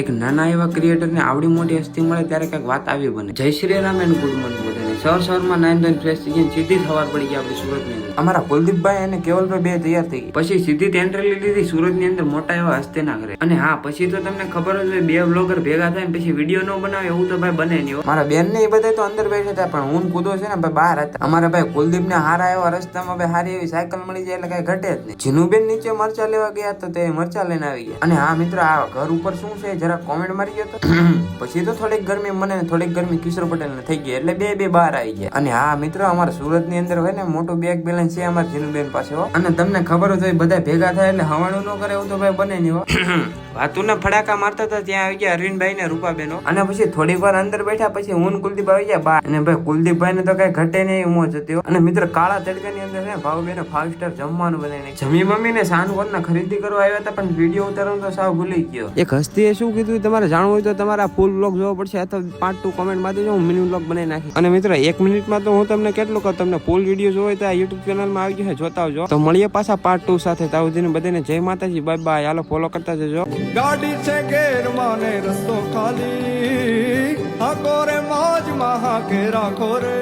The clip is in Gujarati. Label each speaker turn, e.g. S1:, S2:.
S1: એક નાના એવા ક્રિએટર ને આવડી મોટી હસ્તી મળે ત્યારે કઈક વાત આવી બને. જય Shri Ram and good morning બધાને. સવારમાં નાઈન ધોઈને ફ્રેશ થઈ ગયા, સીધી સવાર પડી ગયા આપણી સુરત ની અંદર. અમારા કુલદીપભાઈ અને કેવલભાઈ બે તૈયાર થઈ ગયા, પછી સીધી એન્ટ્રી લીધી સુરત ની અંદર મોટા એવા હસ્તે ના કરે. અને હા, પછી તો તમને ખબર જ હોય, બે બ્લોગર ભેગા થાય પછી વિડીયો ન બનાવે એવું તો ભાઈ બને નહીં. મારા બેન ને એ બધા તો અંદર બેઠા હતા, પણ હું કૂદો છે ને ભાઈ બહાર હતા. અમારા ભાઈ કુલદીપ ને હારા એવા રસ્તામાં ભાઈ હારી એવી સાયકલ મળી જાય એટલે કઈ ઘટે જ નહીં. જીનુબેન નીચે મરચા લેવા ગયા તો તે મરચા લઈને આવી ગયા. અને હા મિત્રો, આ ઘર ઉપર શું છે જરા કોમેન્ટ મારી ગયો તો. પછી તો થોડીક ગરમી મને થોડીક ગરમી કિશોર પટેલ ને થઈ ગઈ એટલે બે બહાર આવી ગયા. અને હા મિત્રો, અમારા સુરત ની અંદર હોય ને મોટું બેંક બેલેન્સ છે અમારા જીનુબેન પાસે હો. અને તમને ખબર જ હોય બધા ભેગા થાય એટલે હવાણું ન કરે એવું તો ભાઈ બને નહીં હો. વાતું ને ફડાકા મારતા હતા ત્યાં આવી ગયા અરવિંદભાઈ ને રૂપાબેનો. અને પછી થોડીક વાર અંદર બેઠા પછી હું કુલદીપ આવી ગયા બહાર. અને ભાઈ કુલદીપભાઈ ને તો કઈ ઘટે નહીં મોજ હતી. અને મિત્ર કાળા તડકા ની અંદર ભાવબેન 5 સ્ટાર જમવાનું બનાવીને જમી મમ્મી ને સાનકોર ના ખરીદી કરવા આવ્યા હતા, પણ વિડીયો ઉતારવાનું તો સાવ ભૂલી ગયો. એક હસ્તીએ શું કીધું તમારે જાણવું હોય તો તમારા ફૂલ બ્લોગ જોવો પડશે, અથવા પાર્ટ 2 કોમેન્ટ માં દેજો, હું મિની બ્લોગ બનાવી નાખી. અને મિત્ર 1 મિનિટમાં તો હું તમને કેટલું કહું, તમને ફૂલ વિડીયો જોવો હોય તો આ YouTube ચેનલ માં આવી ગયો છે, જોતા આવજો. તો મળીએ પાછા પાર્ટ 2 સાથે. ત્યાં સુધીને બધાને જય માતાજી, બાય બાય. હાલો ફોલો કરતા જજો.
S2: ગાડી છે ઘેર માને રસ્તો ખાલી, હાકો રે મોજ માં હાકે રાખો રે.